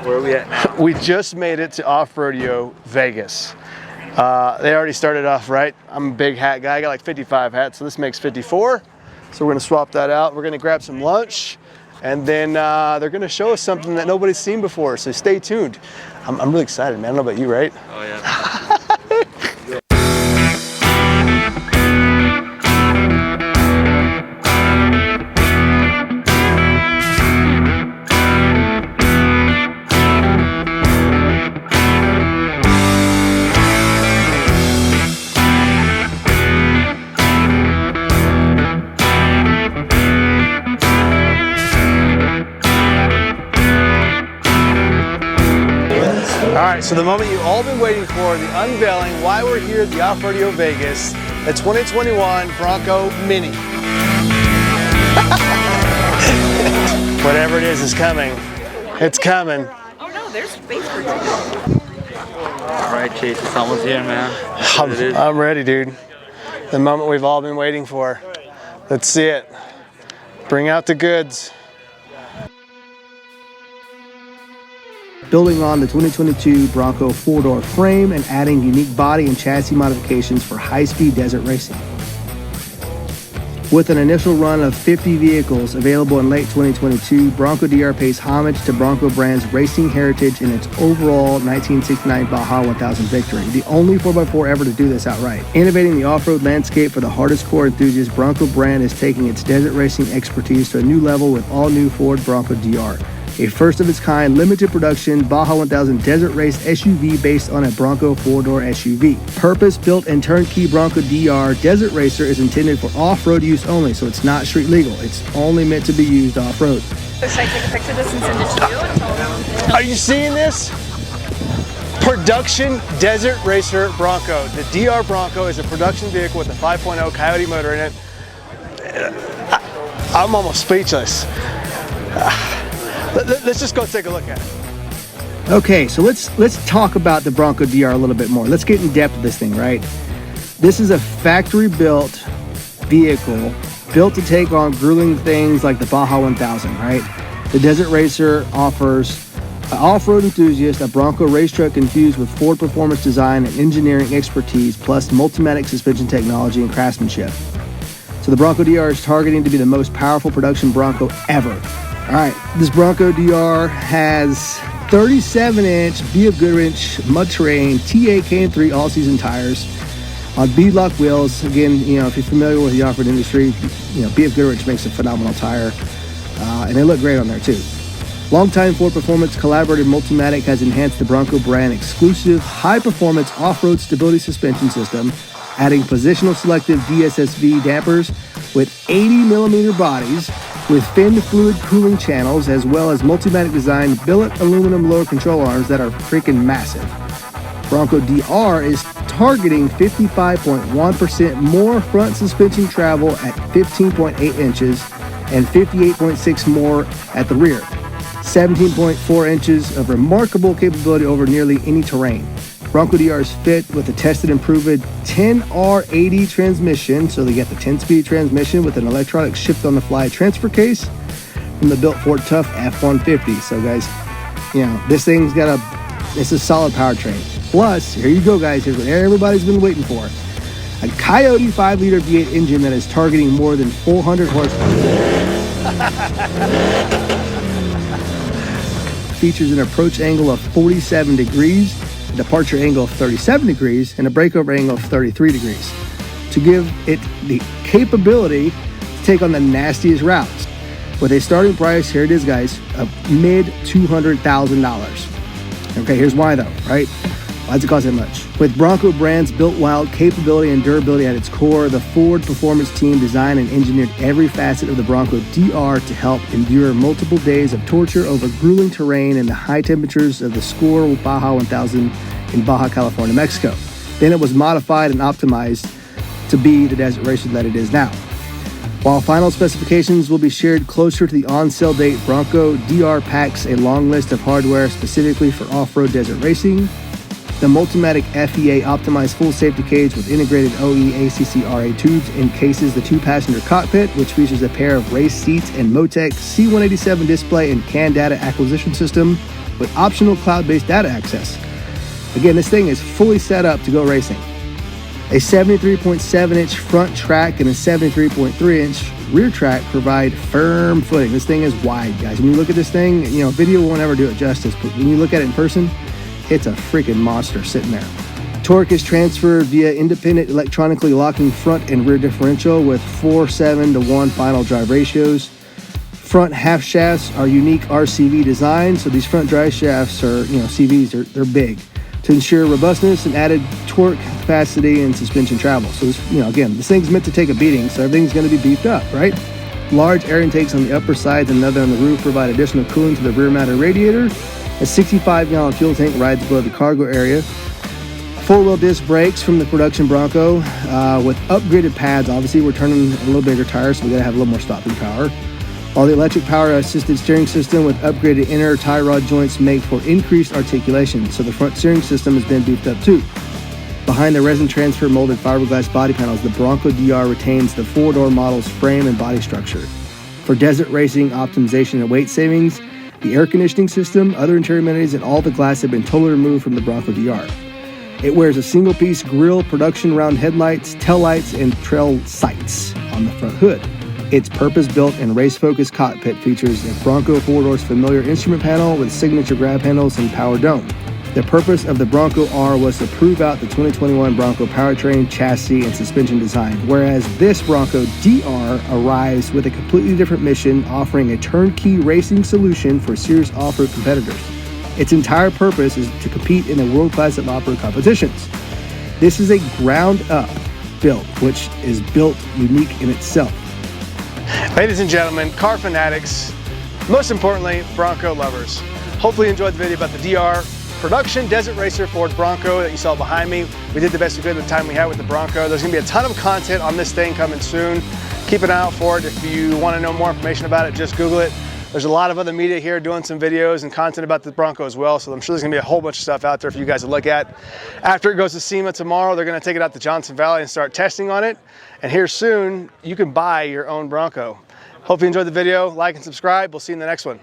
Where are we at now? We just made it to Off-Rodeo Vegas. They already started off right. I'm a big hat guy. I got like 55 hats, so this makes 54. So we're gonna swap that out. We're gonna grab some lunch, and then they're gonna show us something that nobody's seen before, so stay tuned. I'm really excited, man. I don't know about you, right? Oh, yeah. All right, so the moment you've all been waiting for, the unveiling, why we're here at the Off-Rodeo Vegas, the 2021 Bronco Mini. Whatever it is coming. It's coming. Oh no, there's space for two. All right, Chase, it's almost here, man. I'm ready, dude. The moment we've all been waiting for. Let's see it. Bring out the goods. Building on the 2022 Bronco 4-door frame and adding unique body and chassis modifications for high-speed desert racing. With an initial run of 50 vehicles available in late 2022, Bronco DR pays homage to Bronco brand's racing heritage in its overall 1969 Baja 1000 victory, the only 4x4 ever to do this outright. Innovating the off-road landscape for the hardest core enthusiasts, Bronco brand is taking its desert racing expertise to a new level with all-new Ford Bronco DR. A first-of-its-kind, limited production Baja 1000 desert race SUV based on a Bronco 4-door SUV. Purpose-built and turnkey Bronco DR Desert Racer is intended for off-road use only, so it's not street legal. It's only meant to be used off-road. So should I take a picture of this and send it to you? Are you seeing this? Production Desert Racer Bronco. The DR Bronco is a production vehicle with a 5.0 Coyote motor in it. I'm almost speechless. Let's just go take a look at it. Okay, so let's talk about the Bronco DR a little bit more. Let's get in depth with this thing, right? This is a factory-built vehicle built to take on grueling things like the Baja 1000, right? The Desert Racer offers off-road enthusiasts a Bronco race truck infused with Ford performance design and engineering expertise, plus Multimatic suspension technology and craftsmanship. So the Bronco DR is targeting to be the most powerful production Bronco ever. All right, this Bronco DR has 37-inch B.F. Goodrich mud terrain TA KM3 all-season tires on beadlock wheels. Again, you know, if you're familiar with the off-road industry, you know, B.F. Goodrich makes a phenomenal tire, and they look great on there too. Longtime Ford Performance collaborative Multimatic has enhanced the Bronco brand exclusive high-performance off-road stability suspension system, adding positional selective DSSV dampers with 80mm bodies with fin fluid cooling channels, as well as Multimatic designed billet aluminum lower control arms that are freaking massive. Bronco DR is targeting 55.1% more front suspension travel at 15.8 inches and 58.6 more at the rear. 17.4 inches of remarkable capability over nearly any terrain. Bronco DR is fit with a tested and proven 10R80 transmission, so they get the 10-speed transmission with an electronic shift-on-the-fly transfer case from the built Ford Tough F-150. So guys, you know, this thing's got it's a solid powertrain. Plus, here you go guys, here's what everybody's been waiting for. A Coyote 5-liter V8 engine that is targeting more than 400 horsepower. Features an approach angle of 47 degrees, a departure angle of 37 degrees, and a breakover angle of 33 degrees to give it the capability to take on the nastiest routes. With a starting price, here it is guys, of mid $200,000. Okay, here's why though, right? Why does it cost that much? With Bronco brand's built wild capability and durability at its core, the Ford Performance team designed and engineered every facet of the Bronco DR to help endure multiple days of torture over grueling terrain and the high temperatures of the SOOOO Baja 1000 in Baja California, Mexico. Then it was modified and optimized to be the desert racer that it is now. While final specifications will be shared closer to the on-sale date, Bronco DR packs a long list of hardware specifically for off-road desert racing. The Multimatic FEA optimized full safety cage with integrated OE ACC RA tubes encases the two-passenger cockpit, which features a pair of race seats and Motec C187 display and CAN data acquisition system. with optional cloud-based data access. Again, this thing is fully set up to go racing. A 73.7-inch front track and a 73.3-inch rear track provide firm footing. This thing is wide, guys. When you look at this thing, you know, video won't ever do it justice, but when you look at it in person, it's a freaking monster sitting there. Torque is transferred via independent electronically locking front and rear differential with 4:7 to 1 final drive ratios. Front half shafts are unique RCV design, so these front drive shafts are, you know, CVs, they're big to ensure robustness and added torque capacity and suspension travel. So this, you know, again, this thing's meant to take a beating, so everything's going to be beefed up, right? Large air intakes on the upper sides and another on the roof provide additional cooling to the rear mounted radiator. A 65-gallon fuel tank rides below the cargo area. Four-wheel disc brakes from the production Bronco with upgraded pads. Obviously, we're turning a little bigger tires, so we got to have a little more stopping power. While the electric power-assisted steering system with upgraded inner tie rod joints make for increased articulation, so the front steering system has been beefed up too. Behind the resin transfer molded fiberglass body panels, the Bronco DR retains the four-door model's frame and body structure. For desert racing optimization and weight savings, the air conditioning system, other interior amenities, and all the glass have been totally removed from the Bronco DR. It wears a single-piece grille, production round headlights, tail lights, and trail sights on the front hood. Its purpose-built and race-focused cockpit features a Bronco four-doors familiar instrument panel with signature grab handles and power dome. The purpose of the Bronco R was to prove out the 2021 Bronco powertrain, chassis, and suspension design, whereas this Bronco DR arrives with a completely different mission, offering a turnkey racing solution for serious off-road competitors. Its entire purpose is to compete in the world-class of off-road competitions. This is a ground-up build, which is built unique in itself. Ladies and gentlemen, car fanatics, most importantly, Bronco lovers. Hopefully you enjoyed the video about the DR production desert racer Ford Bronco that you saw behind me. We did the best we could with the time we had with the Bronco. There's gonna be a ton of content on this thing coming soon. Keep an eye out for it. If you wanna know more information about it, just Google it. There's a lot of other media here doing some videos and content about the Bronco as well, so I'm sure there's gonna be a whole bunch of stuff out there for you guys to look at. After it goes to SEMA tomorrow, they're gonna take it out to Johnson Valley and start testing on it. And here soon, you can buy your own Bronco. Hope you enjoyed the video. Like and subscribe. We'll see you in the next one.